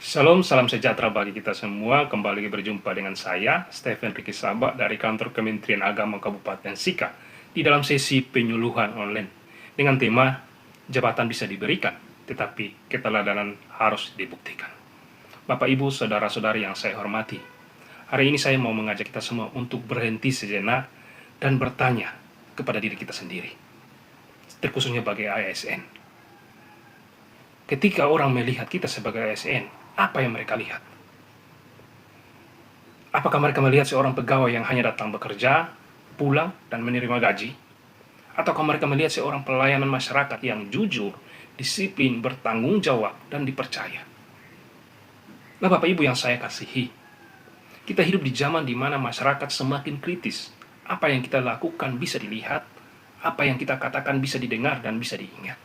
Shalom, salam sejahtera bagi kita semua. Kembali berjumpa dengan saya, Stephen Ricky Sabak dari kantor Kementerian Agama Kabupaten Sika di dalam sesi penyuluhan online dengan tema jabatan bisa diberikan, tetapi keteladanan harus dibuktikan. Bapak, Ibu, Saudara-saudari yang saya hormati, hari ini saya mau mengajak kita semua untuk berhenti sejenak dan bertanya kepada diri kita sendiri, terkhususnya bagi ASN. Ketika orang melihat kita sebagai ASN, apa yang mereka lihat? Apakah mereka melihat seorang pegawai yang hanya datang bekerja, pulang, dan menerima gaji? Ataukah mereka melihat seorang pelayanan masyarakat yang jujur, disiplin, bertanggung jawab, dan dipercaya? Nah, Bapak Ibu yang saya kasihi, kita hidup di zaman di mana masyarakat semakin kritis. Apa yang kita lakukan bisa dilihat, apa yang kita katakan bisa didengar dan bisa diingat.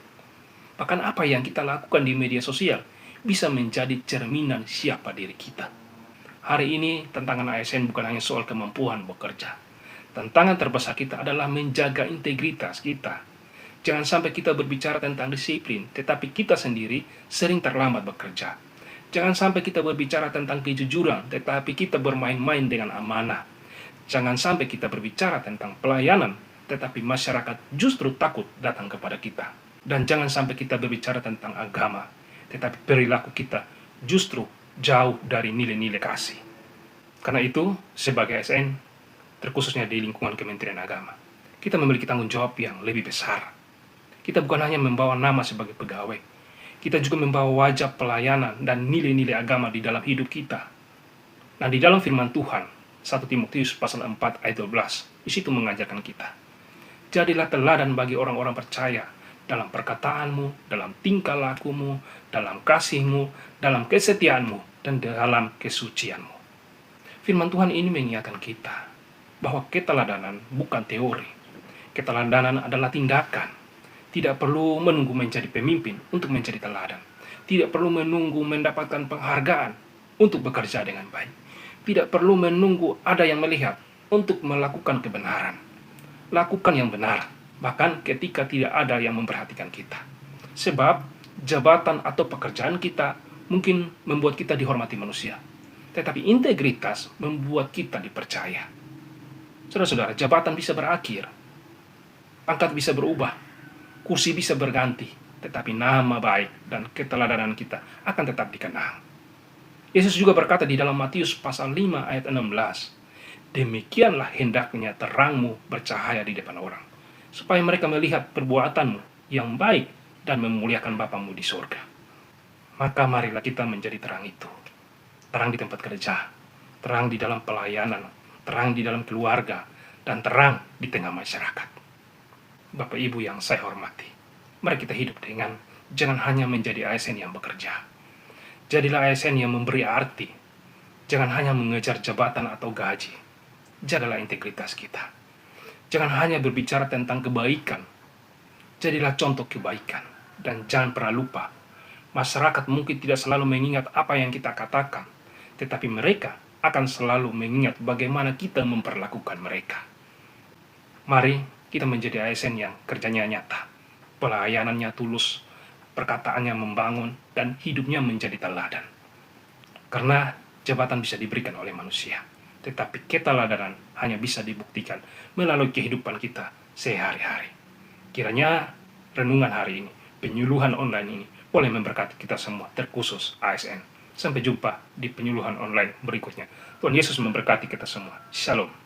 Bahkan apa yang kita lakukan di media sosial bisa menjadi cerminan siapa diri kita. Hari ini tantangan ASN bukan hanya soal kemampuan bekerja. Tantangan terbesar kita adalah menjaga integritas kita. Jangan sampai kita berbicara tentang disiplin, tetapi kita sendiri sering terlambat bekerja. Jangan sampai kita berbicara tentang kejujuran, tetapi kita bermain-main dengan amanah. Jangan sampai kita berbicara tentang pelayanan, tetapi masyarakat justru takut datang kepada kita. Dan jangan sampai kita berbicara tentang agama, tetapi perilaku kita justru jauh dari nilai-nilai kasih. Karena itu, sebagai ASN, terkhususnya di lingkungan Kementerian Agama, kita memiliki tanggung jawab yang lebih besar. Kita bukan hanya membawa nama sebagai pegawai, kita juga membawa wajah pelayanan dan nilai-nilai agama di dalam hidup kita. Nah, di dalam firman Tuhan, 1 Timotius pasal 4 ayat 12, di situ mengajarkan kita, jadilah teladan bagi orang-orang percaya dalam perkataanmu, dalam tingkah lakumu, dalam kasihmu, dalam kesetiaanmu, dan dalam kesucianmu. Firman Tuhan ini mengingatkan kita bahwa keteladanan bukan teori. Keteladanan adalah tindakan. Tidak perlu menunggu menjadi pemimpin untuk menjadi teladan. Tidak perlu menunggu mendapatkan penghargaan untuk bekerja dengan baik. Tidak perlu menunggu ada yang melihat untuk melakukan kebenaran. Lakukan yang benar, bahkan ketika tidak ada yang memperhatikan kita. Sebab jabatan atau pekerjaan kita mungkin membuat kita dihormati manusia, tetapi integritas membuat kita dipercaya. Saudara-saudara, jabatan bisa berakhir, pangkat bisa berubah, kursi bisa berganti, tetapi nama baik dan keteladanan kita akan tetap dikenang. Yesus juga berkata di dalam Matius pasal 5 ayat 16, demikianlah hendaknya terangmu bercahaya di depan orang, supaya mereka melihat perbuatanmu yang baik dan memuliakan Bapamu di surga. Maka marilah kita menjadi terang itu. Terang di tempat kerja, terang di dalam pelayanan, terang di dalam keluarga, dan terang di tengah masyarakat. Bapak Ibu yang saya hormati, mari kita hidup dengan jangan hanya menjadi ASN yang bekerja. Jadilah ASN yang memberi arti. Jangan hanya mengejar jabatan atau gaji. Jagalah integritas kita. Jangan hanya berbicara tentang kebaikan. Jadilah contoh kebaikan. Dan jangan pernah lupa, masyarakat mungkin tidak selalu mengingat apa yang kita katakan, tetapi mereka akan selalu mengingat bagaimana kita memperlakukan mereka. Mari kita menjadi ASN yang kerjanya nyata, pelayanannya tulus, perkataannya membangun, dan hidupnya menjadi teladan. Karena jabatan bisa diberikan oleh manusia, tetapi keteladanan hanya bisa dibuktikan melalui kehidupan kita sehari-hari. Kiranya renungan hari ini, penyuluhan online ini, boleh memberkati kita semua, terkhusus ASN. Sampai jumpa di penyuluhan online berikutnya. Tuhan Yesus memberkati kita semua. Shalom.